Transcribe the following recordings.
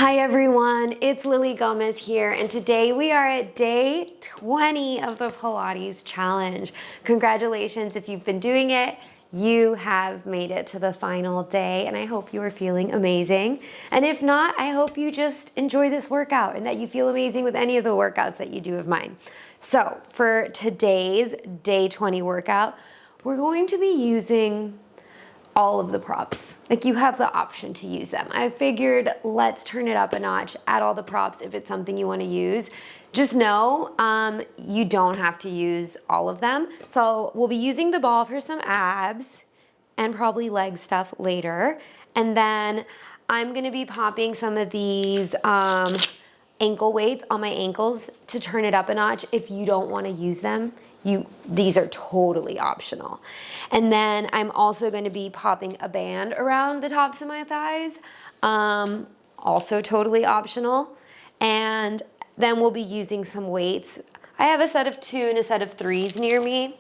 Hi everyone, it's Lily Gomez here, and today we are at day 20 of the Pilates challenge. Congratulations if you've been doing it. You have made it to the final day, and I hope you are feeling amazing. And if not, I hope you just enjoy this workout and that you feel amazing with any of the workouts that you do of mine. So for today's day 20 workout, we're going to be using all of the props. Like, you have the option to use them. I figured let's turn it up a notch, add all the props if it's something you want to use. Just know you don't have to use all of them. So we'll be using the ball for some abs and probably leg stuff later. And then I'm gonna be popping some of these ankle weights on my ankles to turn it up a notch. If you don't want to use them, these are totally optional. And then I'm also going to be popping a band around the tops of my thighs, also totally optional. And then we'll be using some weights. I have a set of 2 and a set of 3s near me.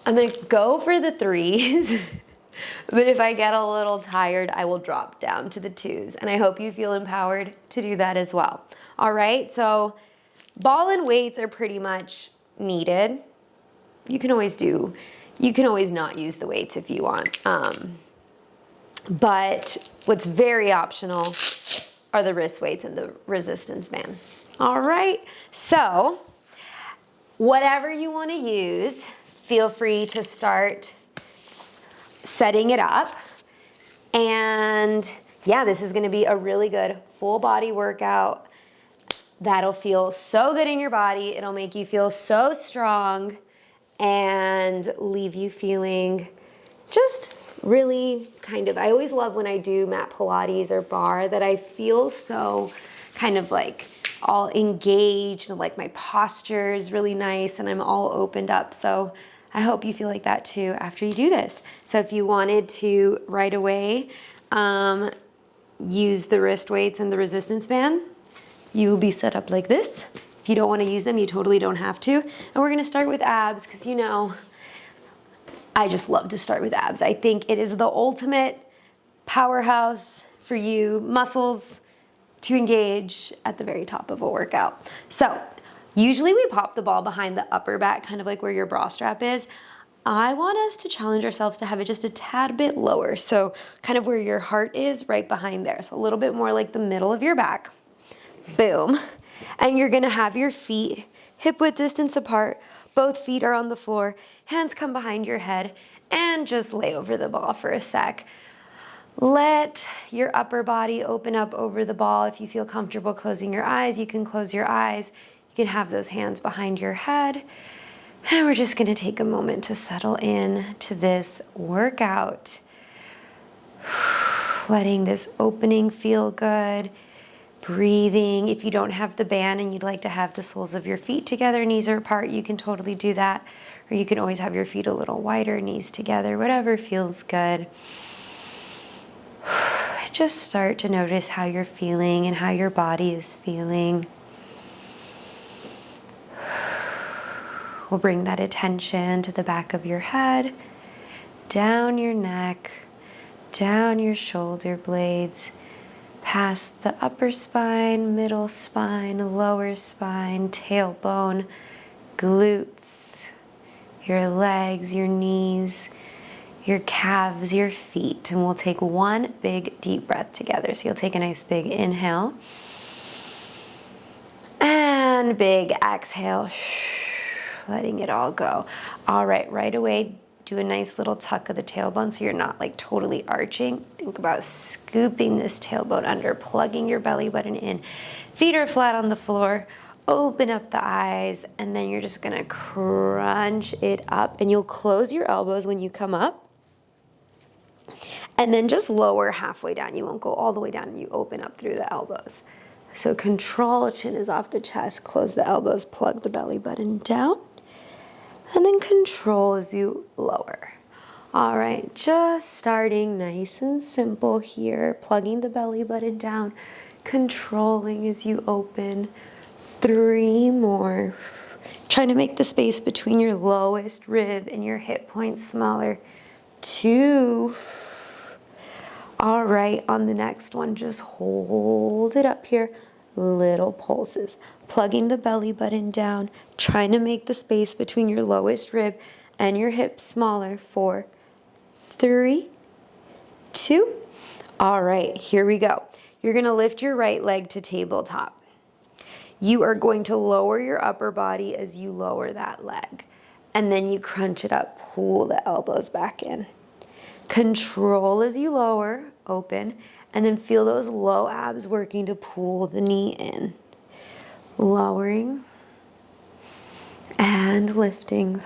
I'm going to go for the 3s. But if I get a little tired, I will drop down to the 2s. And I hope you feel empowered to do that as well. All right, so ball and weights are pretty much needed. You can always not use the weights if you want. But what's very optional are the wrist weights and the resistance band. All right, so whatever you want to use, feel free to start setting it up. And yeah, this is going to be a really good full body workout that'll feel so good in your body. It'll make you feel so strong and leave you feeling just really I always love when I do mat Pilates or bar that I feel so kind of like all engaged and like my posture is really nice and I'm all opened up. So I hope you feel like that too after you do this. So if you wanted to right away use the wrist weights and the resistance band, you will be set up like this. If you don't want to use them, you totally don't have to. And we're going to start with abs because, you know, I just love to start with abs. I think it is the ultimate powerhouse for you muscles to engage at the very top of a workout. So usually we pop the ball behind the upper back, kind of like where your bra strap is. I want us to challenge ourselves to have it just a tad bit lower. So kind of where your heart is, right behind there. So a little bit more like the middle of your back. Boom. And you're gonna have your feet hip width distance apart. Both feet are on the floor. Hands come behind your head and just lay over the ball for a sec. Let your upper body open up over the ball. If you feel comfortable closing your eyes, you can close your eyes. You can have those hands behind your head. And we're just gonna take a moment to settle in to this workout. Letting this opening feel good. Breathing. If you don't have the band and you'd like to have the soles of your feet together, knees are apart, you can totally do that. Or you can always have your feet a little wider, knees together, whatever feels good. Just start to notice how you're feeling and how your body is feeling. We'll bring that attention to the back of your head, down your neck, down your shoulder blades, past the upper spine, middle spine, lower spine, tailbone, glutes, your legs, your knees, your calves, your feet. And we'll take one big deep breath together. So you'll take a nice big inhale and big exhale, letting it all go. All right, right away, do a nice little tuck of the tailbone so you're not like totally arching. Think about scooping this tailbone under, plugging your belly button in. Feet are flat on the floor. Open up the eyes, and then you're just gonna crunch it up, and you'll close your elbows when you come up, and then just lower halfway down. You won't go all the way down, and you open up through the elbows. So control, chin is off the chest, close the elbows, plug the belly button down. And then control as you lower. All right, just starting nice and simple here, plugging the belly button down, controlling as you open. 3 more. Trying to make the space between your lowest rib and your hip point smaller. 2. All right, on the next one, just hold it up here. Little pulses. Plugging the belly button down, trying to make the space between your lowest rib and your hips smaller. 4, 3, 2. All right, here we go. You're gonna lift your right leg to tabletop. You are going to lower your upper body as you lower that leg. And then you crunch it up, pull the elbows back in. Control as you lower, open, and then feel those low abs working to pull the knee in. Lowering and lifting.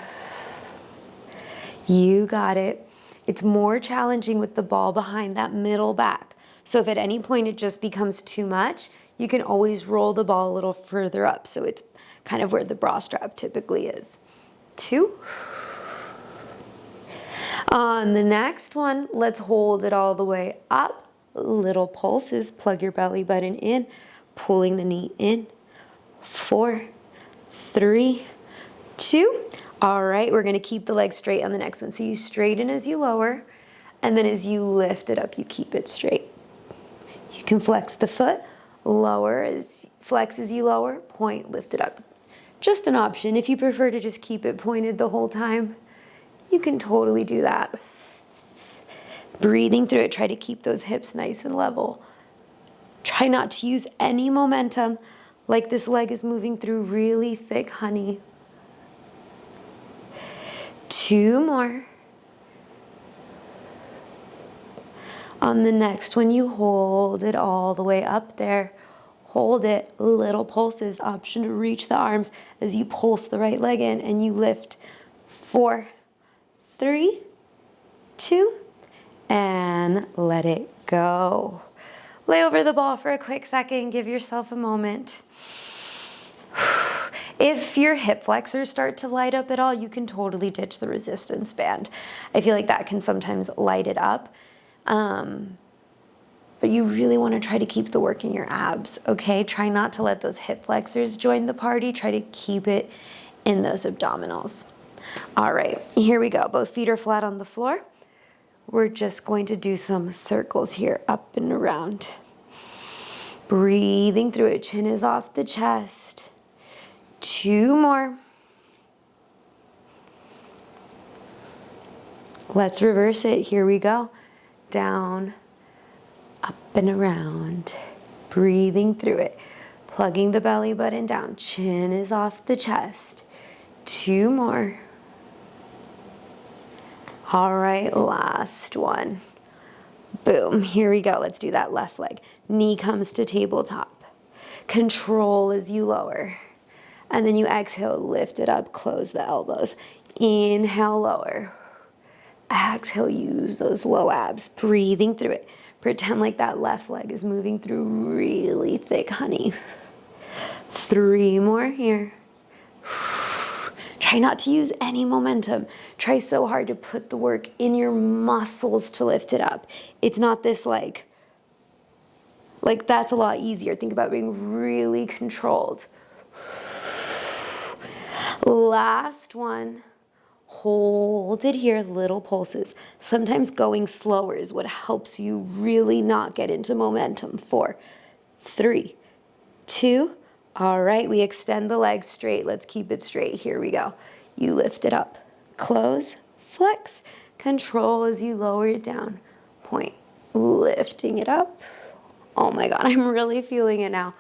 You got it. It's more challenging with the ball behind that middle back. So if at any point it just becomes too much, you can always roll the ball a little further up. So it's kind of where the bra strap typically is. 2. On the next one, let's hold it all the way up. Little pulses, plug your belly button in, pulling the knee in. 4, 3, 2. All right, we're gonna keep the leg straight on the next one. So you straighten as you lower, and then as you lift it up, you keep it straight. You can flex the foot, flex as you lower, point, lift it up. Just an option. If you prefer to just keep it pointed the whole time, you can totally do that. Breathing through it, try to keep those hips nice and level. Try not to use any momentum, like this leg is moving through really thick honey. 2 more. On the next one, you hold it all the way up there. Hold it, little pulses, option to reach the arms as you pulse the right leg in and you lift. 4, 3, 2, and let it go. Lay over the ball for a quick second, give yourself a moment. If your hip flexors start to light up at all, you can totally ditch the resistance band. I feel like that can sometimes light it up. But you really want to try to keep the work in your abs, okay? Try not to let those hip flexors join the party. Try to keep it in those abdominals. All right, here we go. Both feet are flat on the floor. We're just going to do some circles here, up and around. Breathing through it, chin is off the chest. 2 more. Let's reverse it. Here we go. Down, up and around. Breathing through it. Plugging the belly button down. Chin is off the chest. 2 more. All right, last one. Boom, here we go. Let's do that left leg. Knee comes to tabletop. Control as you lower. And then you exhale, lift it up, close the elbows. Inhale, lower. Exhale, use those low abs, breathing through it. Pretend like that left leg is moving through really thick honey. 3 more here. Try not to use any momentum. Try so hard to put the work in your muscles to lift it up. It's not this like that's a lot easier. Think about being really controlled. Last one. Hold it here, little pulses. Sometimes going slower is what helps you really not get into momentum. 4, 3, 2. All right, we extend the legs straight. Let's keep it straight. Here we go. You lift it up. Close, flex, control as you lower it down. Point, lifting it up. Oh my God, I'm really feeling it now.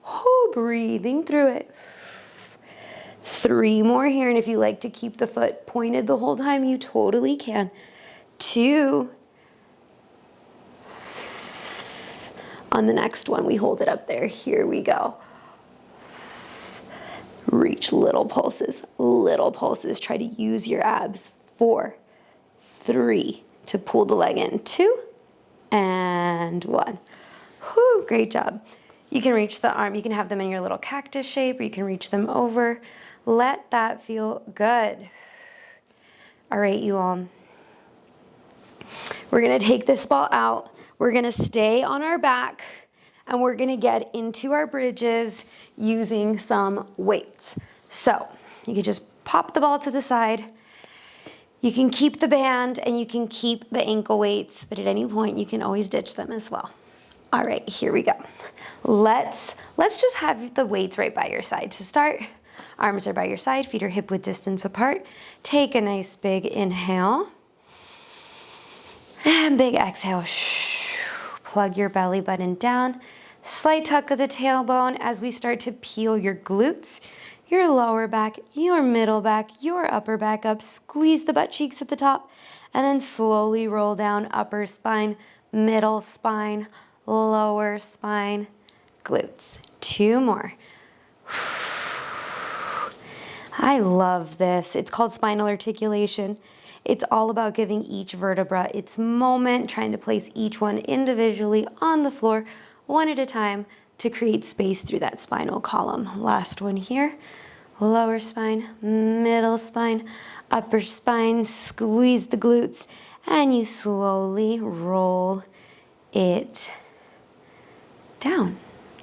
Oh, breathing through it. 3 more here, and if you like to keep the foot pointed the whole time, you totally can. 2. On the next one, we hold it up there. Here we go. Reach, little pulses, little pulses. Try to use your abs. 4, 3, to pull the leg in. 2, and 1. Whew, great job. You can reach the arm. You can have them in your little cactus shape, or you can reach them over. Let that feel good. All right, you all. We're gonna take this ball out. We're gonna stay on our back, and we're gonna get into our bridges using some weights. So you can just pop the ball to the side. You can keep the band and you can keep the ankle weights, but at any point you can always ditch them as well. All right, here we go. Let's just have the weights right by your side to start. Arms are by your side, feet are hip width distance apart. Take a nice big inhale. And big exhale. Plug your belly button down. Slight tuck of the tailbone as we start to peel your glutes, your lower back, your middle back, your upper back up. Squeeze the butt cheeks at the top and then slowly roll down upper spine, middle spine, lower spine, glutes. 2 more. I love this. It's called spinal articulation. It's all about giving each vertebra its moment, trying to place each one individually on the floor, one at a time, to create space through that spinal column. Last one here. Lower spine, middle spine, upper spine, squeeze the glutes, and you slowly roll it down.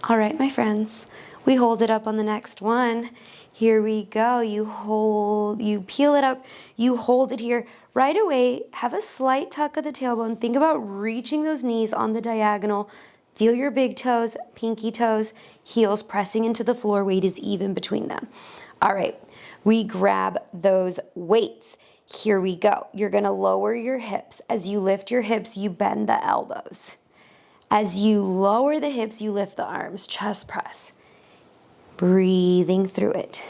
All right, my friends, we hold it up on the next one. Here we go. You hold, you peel it up, you hold it here. Right away, have a slight tuck of the tailbone. Think about reaching those knees on the diagonal. Feel your big toes, pinky toes, heels pressing into the floor. Weight is even between them. All right, we grab those weights. Here we go. You're gonna lower your hips. As you lift your hips, you bend the elbows. As you lower the hips, you lift the arms, chest press. Breathing through it.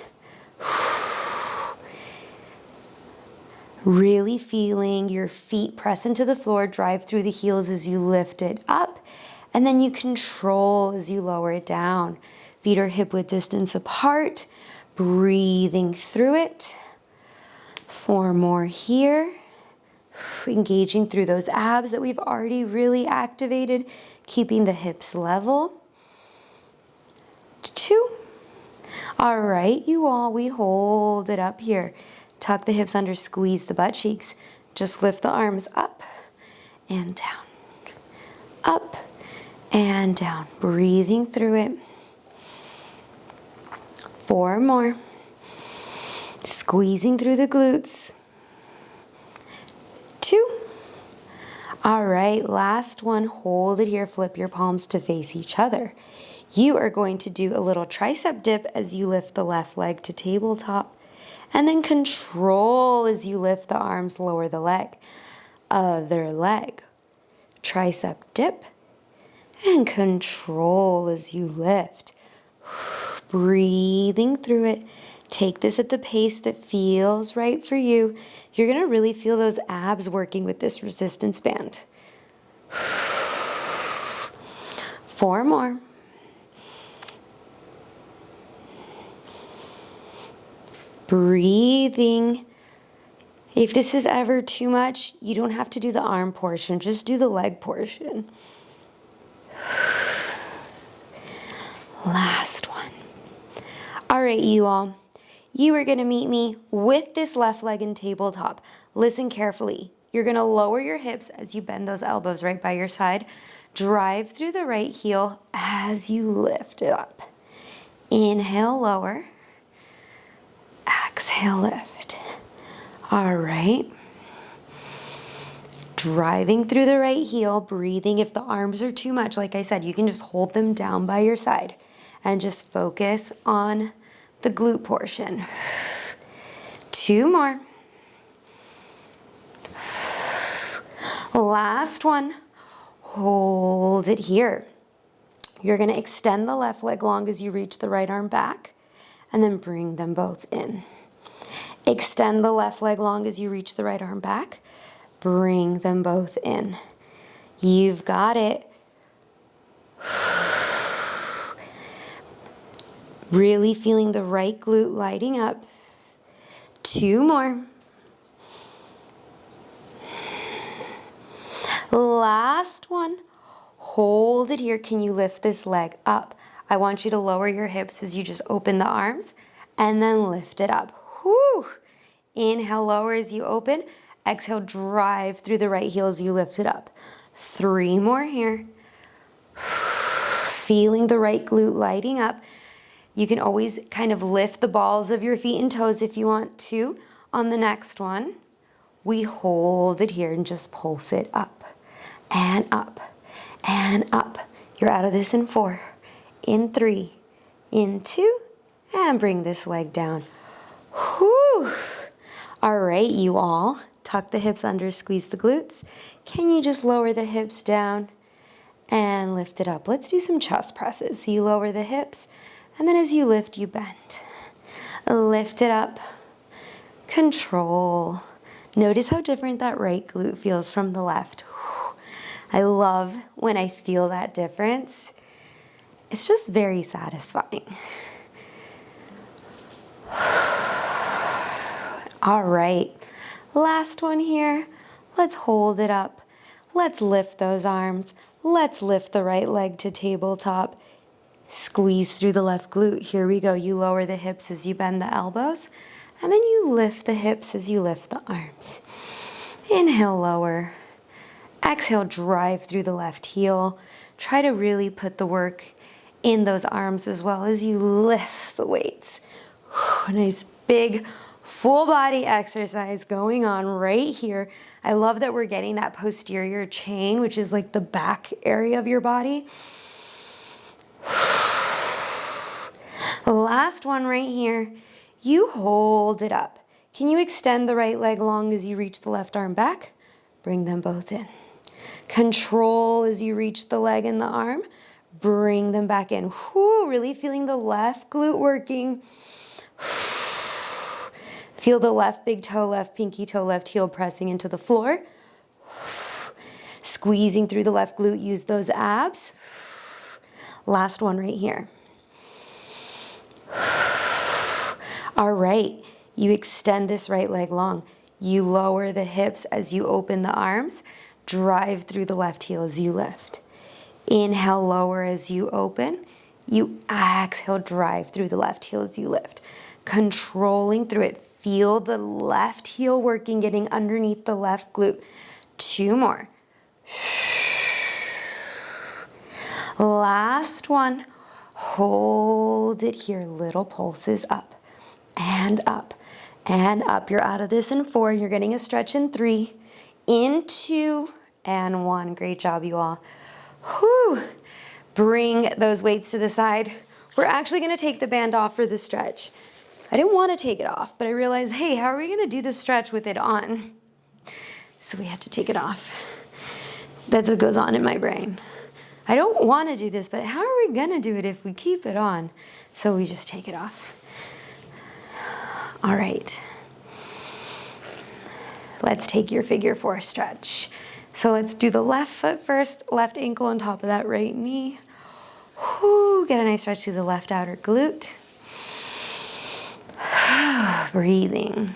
Really feeling your feet press into the floor, drive through the heels as you lift it up, and then you control as you lower it down. Feet are hip width distance apart, breathing through it. 4 more here. Engaging through those abs that we've already really activated, keeping the hips level. 2. All right, you all, we hold it up here. Tuck the hips under, squeeze the butt cheeks. Just lift the arms up and down. Up and down. Breathing through it. 4 more. Squeezing through the glutes. 2. All right, last one. Hold it here. Flip your palms to face each other. You are going to do a little tricep dip as you lift the left leg to tabletop. And then control as you lift the arms, lower the leg. Other leg. Tricep dip. And control as you lift. Breathing through it. Take this at the pace that feels right for you. You're going to really feel those abs working with this resistance band. 4 more. Breathing. If this is ever too much, you don't have to do the arm portion, just do the leg portion. Last one. All right, you all. You are gonna meet me with this left leg in tabletop. Listen carefully. You're gonna lower your hips as you bend those elbows right by your side. Drive through the right heel as you lift it up. Inhale, lower. Exhale, lift. All right. Driving through the right heel, breathing. If the arms are too much, like I said, you can just hold them down by your side and just focus on the glute portion. 2 more. Last one. Hold it here. You're going to extend the left leg long as you reach the right arm back, and then bring them both in. Extend the left leg long as you reach the right arm back. Bring them both in. You've got it. Really feeling the right glute lighting up. 2 more. Last one. Hold it here. Can you lift this leg up? I want you to lower your hips as you just open the arms and then lift it up. Whew. Inhale, lower as you open. Exhale, drive through the right heel as you lift it up. 3 more here. Feeling the right glute lighting up. You can always kind of lift the balls of your feet and toes if you want to on the next one. we hold it here and just pulse it up and up and up. You're out of this in 4, in 3, in 2, and bring this leg down. Whew. All right, you all. Tuck the hips under, squeeze the glutes. Can you just lower the hips down and lift it up? Let's do some chest presses. So you lower the hips, and then as you lift, you bend. Lift it up. Control. Notice how different that right glute feels from the left. I love when I feel that difference. It's just very satisfying. All right, last one here. Let's hold it up. Let's lift those arms. Let's lift the right leg to tabletop. Squeeze through the left glute. Here we go. You lower the hips as you bend the elbows, and then you lift the hips as you lift the arms. Inhale, lower. Exhale, drive through the left heel. Try to really put the work in those arms as well as you lift the weights. Nice big full body exercise going on right here. I love that we're getting that posterior chain, which is like the back area of your body. Last one right here. You hold it up. Can you extend the right leg long as you reach the left arm back? Bring them both in. Control as you reach the leg and the arm. Bring them back in. Whew, really feeling the left glute working. Feel the left big toe, left pinky toe, left heel pressing into the floor. Squeezing through the left glute, use those abs. Last one right here. All right, you extend this right leg long. You lower the hips as you open the arms. Drive through the left heel as you lift. Inhale, lower as you open. You exhale, drive through the left heel as you lift. Controlling through it. Feel the left heel working, getting underneath the left glute. 2 more. Last one. Hold it here. Little pulses up and up and up. You're out of this in 4. You're getting a stretch in 3, in 2, and 1. Great job, you all. Whew. Bring those weights to the side. We're actually going to take the band off for the stretch. I didn't want to take it off, but I realized, hey, how are we going to do the stretch with it on? So we had to take it off. That's what goes on in my brain. I don't want to do this, but how are we going to do it if we keep it on? So we just take it off. All right. Let's take your figure 4 stretch. So let's do the left foot first, left ankle on top of that right knee. Whew, get a nice stretch through the left outer glute. Breathing.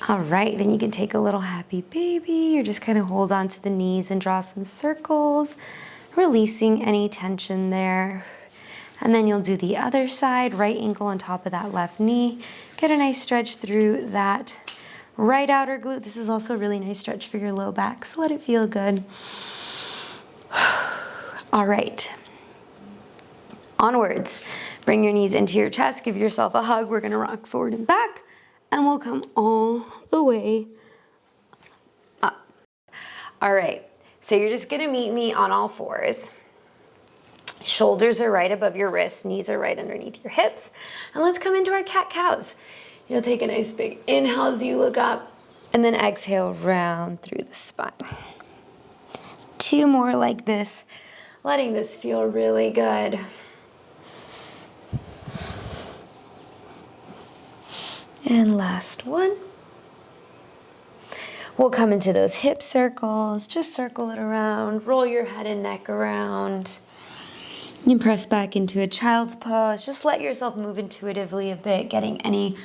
All right, then you can take a little happy baby, or just kind of hold on to the knees and draw some circles, releasing any tension there. And then you'll do the other side, right ankle on top of that left knee. Get a nice stretch through that right outer glute. This is also a really nice stretch for your low back, so let it feel good. All right. Onwards. Bring your knees into your chest, give yourself a hug. We're gonna rock forward and back, and we'll come all the way up. All right, so you're just gonna meet me on all 4s. Shoulders are right above your wrists, knees are right underneath your hips. And let's come into our cat-cows. You'll take a nice big inhale as you look up, and then exhale, round through the spine. 2 more like this, letting this feel really good. And last one. We'll come into those hip circles. Just circle it around. Roll your head and neck around. You can press back into a child's pose. Just let yourself move intuitively a bit, getting any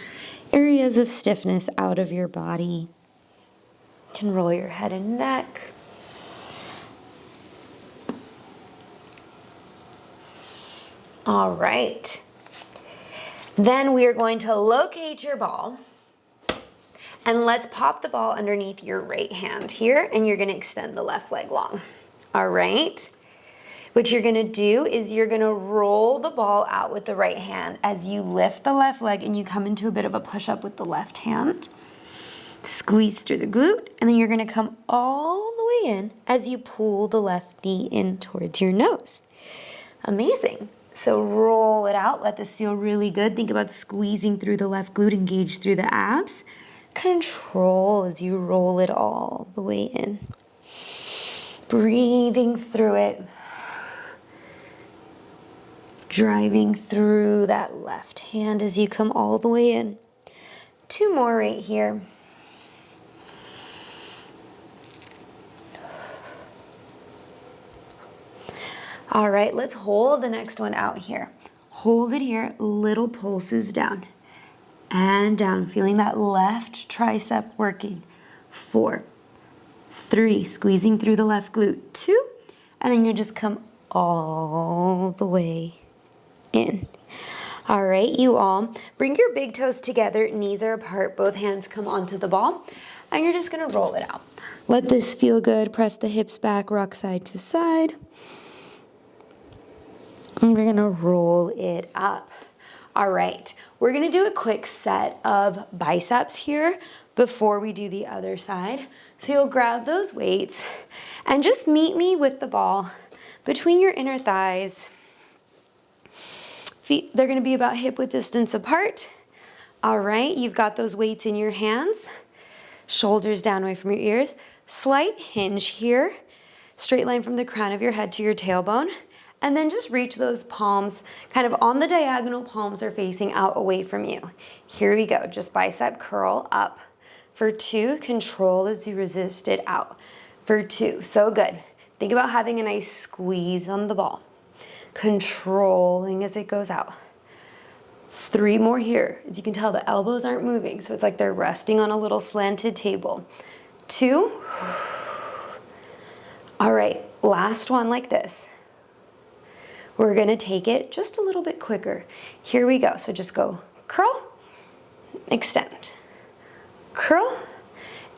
areas of stiffness out of your body. You can roll your head and neck. All right. Then we are going to locate your ball, and let's pop the ball underneath your right hand here, and you're gonna extend the left leg long. All right? What you're gonna do is you're gonna roll the ball out with the right hand as you lift the left leg and you come into a bit of a push-up with the left hand. Squeeze through the glute, and then you're gonna come all the way in as you pull the left knee in towards your nose. Amazing. So roll it out, let this feel really good. Think about squeezing through the left glute, engage through the abs. Control as you roll it all the way in. Breathing through it. Driving through that left hand as you come all the way in. 2 more right here. All right, let's hold the next one out here. Hold it here, little pulses down and down, feeling that left tricep working. 4, 3, squeezing through the left glute. 2, and then you just come all the way in. All right, you all, bring your big toes together, knees are apart, both hands come onto the ball, and you're just gonna roll it out. Let this feel good, press the hips back, rock side to side. And we're gonna roll it up. All right, we're gonna do a quick set of biceps here before we do the other side. So you'll grab those weights and just meet me with the ball between your inner thighs. Feet, they're gonna be about hip width distance apart. All right, you've got those weights in your hands, shoulders down away from your ears. Slight hinge here, straight line from the crown of your head to your tailbone. And then just reach those palms kind of on the diagonal, palms are facing out away from you. Here we go, just bicep curl up. For 2, control as you resist it out. For 2, so good. Think about having a nice squeeze on the ball. Controlling as it goes out. 3 more here. As you can tell, the elbows aren't moving, so it's like they're resting on a little slanted table. 2. All right, last one like this. We're gonna take it just a little bit quicker. Here we go, so just go curl, extend, curl,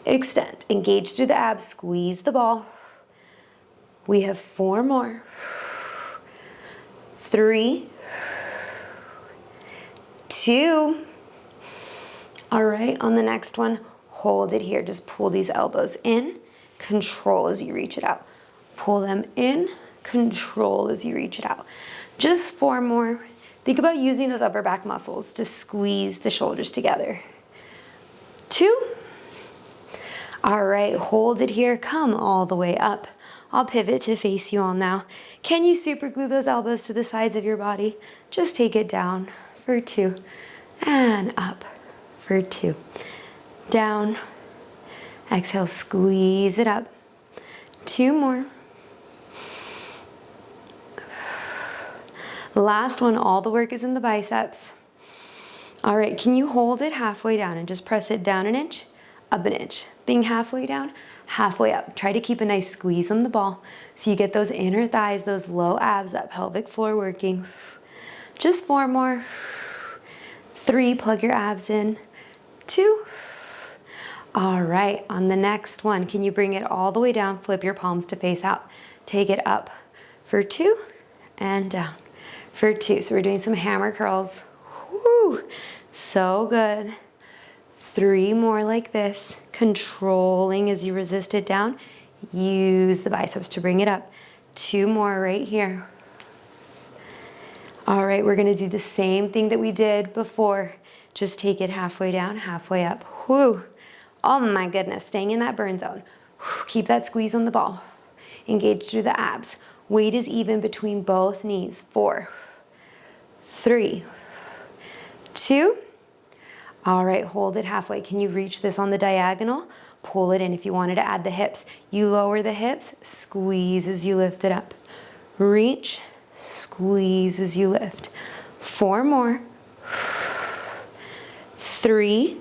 extend. Engage through the abs, squeeze the ball. We have 4 more. 3, 2. All right, on the next one, hold it here. Just pull these elbows in, control as you reach it out. Pull them in, control as you reach it out. Just 4 more. Think about using those upper back muscles to squeeze the shoulders together. 2. All right, hold it here. Come all the way up. I'll pivot to face you all now. Can you super glue those elbows to the sides of your body? Just take it down for 2 and up for 2. Down. Exhale, squeeze it up. 2 more. Last one, all the work is in the biceps. All right, can you hold it halfway down and just press it down an inch, up an inch. Thing halfway down, halfway up. Try to keep a nice squeeze on the ball so you get those inner thighs, those low abs, that pelvic floor working. Just 4 more. 3, plug your abs in. 2. All right, on the next one, can you bring it all the way down, flip your palms to face out. Take it up for 2 and down for 2. So we're doing some hammer curls. Woo, so good. 3 more like this, controlling as you resist it down. Use the biceps to bring it up. 2 more right here. All right, we're gonna do the same thing that we did before. Just take it halfway down, halfway up. Woo. Oh my goodness, staying in that burn zone. Keep that squeeze on the ball. Engage through the abs. Weight is even between both knees. 4, 3, 2. All right, hold it halfway. Can you reach this on the diagonal? Pull it in. If you wanted to add the hips, you lower the hips, squeeze as you lift it up. Reach, squeeze as you lift. 4 more. 3,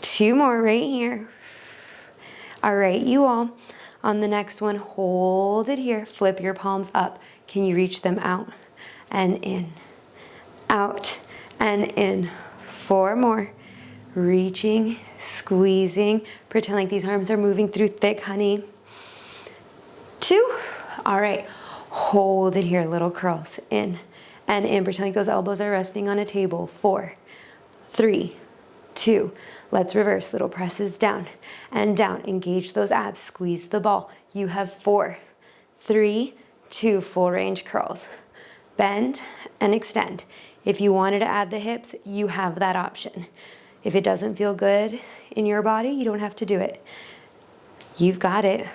2 more right here. All right, you all. On the next one, hold it here. Flip your palms up. Can you reach them out and in, out and in? 4 more. Reaching, squeezing. Pretend like these arms are moving through thick honey. 2. All right, hold it here. Little curls in and in. Pretend like those elbows are resting on a table. 4, 3, 2. Let's reverse, little presses down and down. Engage those abs, squeeze the ball. You have 4, 3, 2, full range curls. Bend and extend. If you wanted to add the hips, you have that option. If it doesn't feel good in your body, you don't have to do it. You've got it.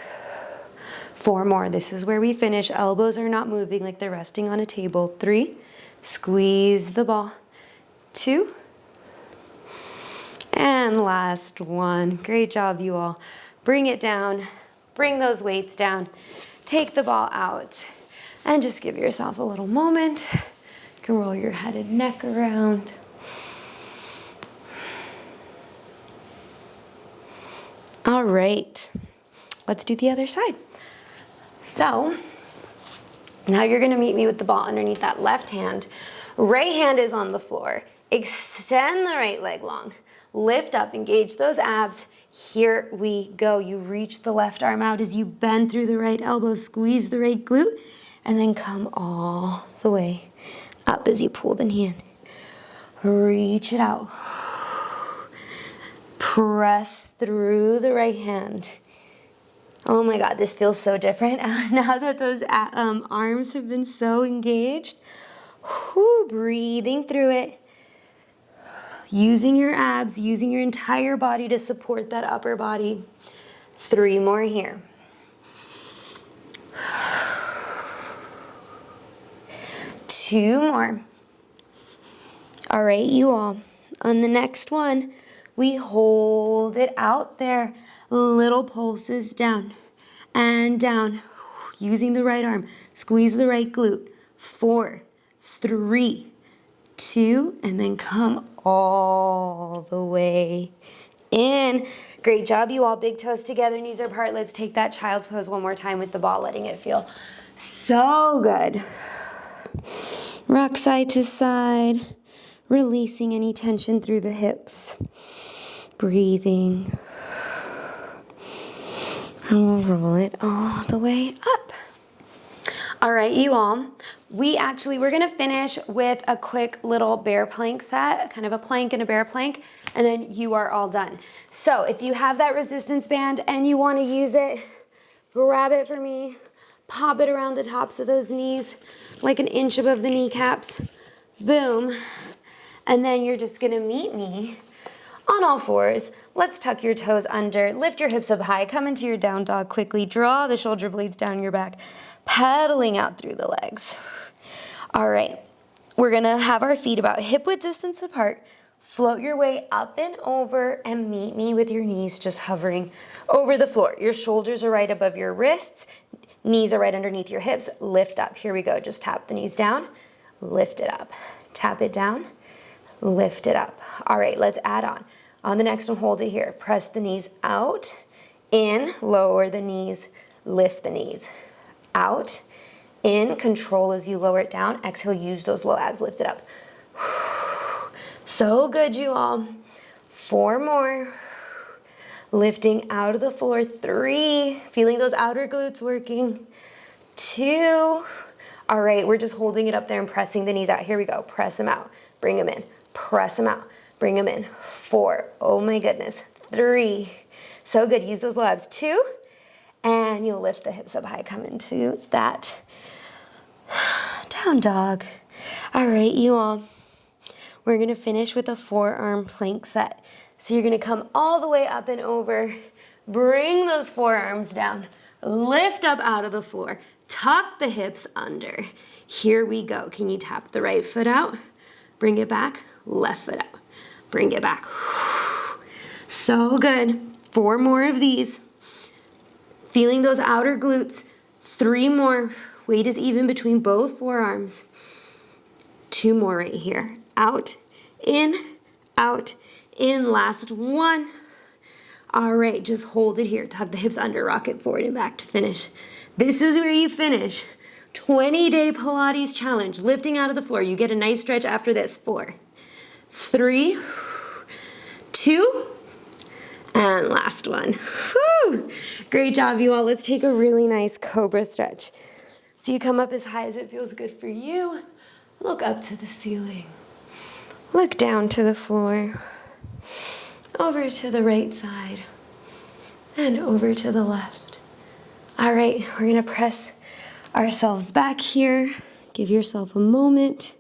4 more. This is where we finish. Elbows are not moving like they're resting on a table. 3, squeeze the ball. 2, and last 1. Great job, you all. Bring it down. Bring those weights down. Take the ball out and just give yourself a little moment. You can roll your head and neck around. All right, let's do the other side. So now you're gonna meet me with the ball underneath that left hand. Right hand is on the floor. Extend the right leg long. Lift up, engage those abs. Here we go. You reach the left arm out as you bend through the right elbow, squeeze the right glute, and then come all the way up as you pull the knee in. Reach it out. Press through the right hand. Oh my God, this feels so different now that those arms have been so engaged. Whew, breathing through it. Using your abs, using your entire body to support that upper body. 3 more here. 2 more. All right, you all. On the next one, we hold it out there. Little pulses down and down. Using the right arm. Squeeze the right glute. 4, 3, 2, and then come all the way in. Great job, you all. Big toes together, knees are apart. Let's take that child's pose one more time with the ball, letting it feel so good. Rock side to side, releasing any tension through the hips. Breathing. And we'll roll it all the way up. All right, you all. We're gonna finish with a quick little bear plank set, kind of a plank and a bear plank, and then you are all done. So if you have that resistance band and you wanna use it, grab it for me, pop it around the tops of those knees, like an inch above the kneecaps, boom. And then you're just gonna meet me on all fours. Let's tuck your toes under, lift your hips up high, come into your down dog quickly, draw the shoulder blades down your back, pedaling out through the legs. All right, we're gonna have our feet about hip-width distance apart, float your way up and over and meet me with your knees just hovering over the floor. Your shoulders are right above your wrists, knees are right underneath your hips, lift up. Here we go, just tap the knees down, lift it up, tap it down, lift it up. All right, let's add on. On the next one, hold it here. Press the knees out, in, lower the knees, lift the knees. Out, in, control as you lower it down. Exhale, use those low abs, lift it up. So good, you all. 4 more. Lifting out of the floor. 3, feeling those outer glutes working. 2. All right, we're just holding it up there and pressing the knees out. Here we go, press them out, bring them in, press them out, bring them in. 4, oh my goodness. 3, so good, use those low abs. 2, and you'll lift the hips up high, come into that down dog. All right, you all, we're gonna finish with a forearm plank set. So you're gonna come all the way up and over, bring those forearms down, lift up out of the floor, tuck the hips under. Here we go. Can you tap the right foot out? Bring it back, left foot out. Bring it back. So good. 4 more of these. Feeling those outer glutes. 3 more. Weight is even between both forearms. 2 more right here. Out, in, last 1. All right, just hold it here. Tuck the hips under, rock it forward and back to finish. This is where you finish. 20-day Pilates challenge, lifting out of the floor. You get a nice stretch after this. 4, 3, 2, and last one. Whew. Great job, you all. Let's take a really nice cobra stretch. So you come up as high as it feels good for you. Look up to the ceiling. Look down to the floor. over to the right side, and over to the left. All right, we're gonna press ourselves back here. Give yourself a moment.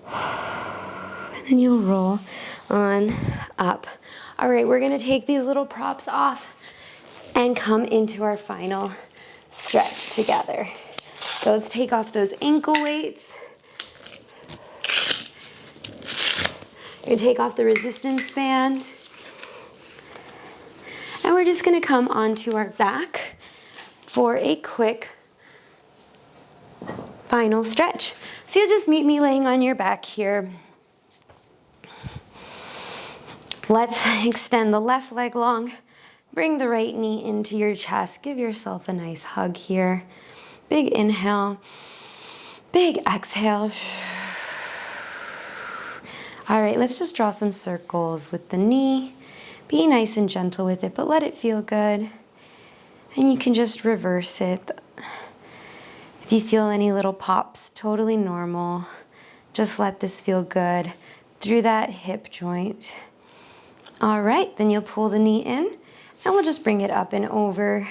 And then you'll roll on up. All right, we're gonna take these little props off and come into our final stretch together. So let's take off those ankle weights. You're gonna take off the resistance band. And we're just gonna come onto our back for a quick final stretch. So you'll just meet me laying on your back here. Let's extend the left leg long. Bring the right knee into your chest. Give yourself a nice hug here. Big inhale, big exhale. All right, let's just draw some circles with the knee. Be nice and gentle with it, but let it feel good. And you can just reverse it. If you feel any little pops, totally normal. Just let this feel good through that hip joint. All right, then you'll pull the knee in, and we'll just bring it up and over,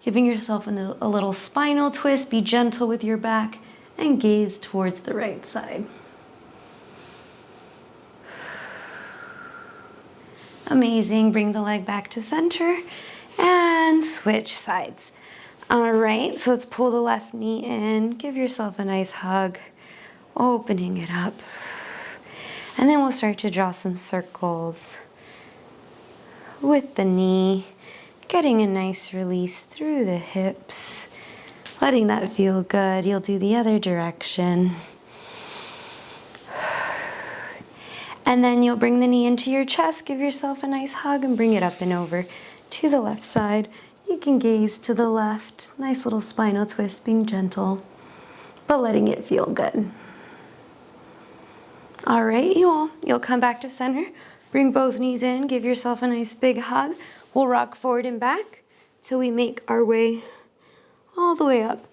giving yourself a little spinal twist. Be gentle with your back and gaze towards the right side. Amazing. Bring the leg back to center and switch sides. All right, so let's pull the left knee in. Give yourself a nice hug, opening it up. And then we'll start to draw some circles with the knee, getting a nice release through the hips, letting that feel good. You'll do the other direction. And then you'll bring the knee into your chest, give yourself a nice hug, and bring it up and over to the left side. You can gaze to the left. Nice little spinal twist, being gentle, but letting it feel good. All right, you'll come back to center. Bring both knees in, give yourself a nice big hug. We'll rock forward and back till we make our way all the way up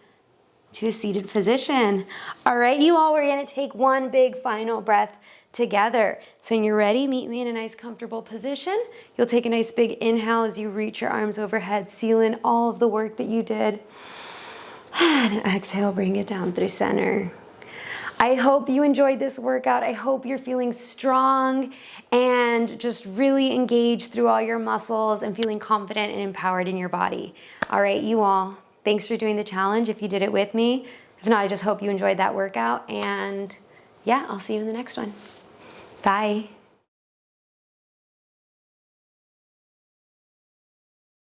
to a seated position. All right, we're gonna take one big final breath together. So when you're ready, meet me in a nice comfortable position. You'll take a nice big inhale as you reach your arms overhead, seal in all of the work that you did. And exhale, bring it down through center. I hope you enjoyed this workout. I hope you're feeling strong and just really engaged through all your muscles and feeling confident and empowered in your body. All right, thanks for doing the challenge if you did it with me. If not, I just hope you enjoyed that workout. And yeah, I'll see you in the next one. Bye.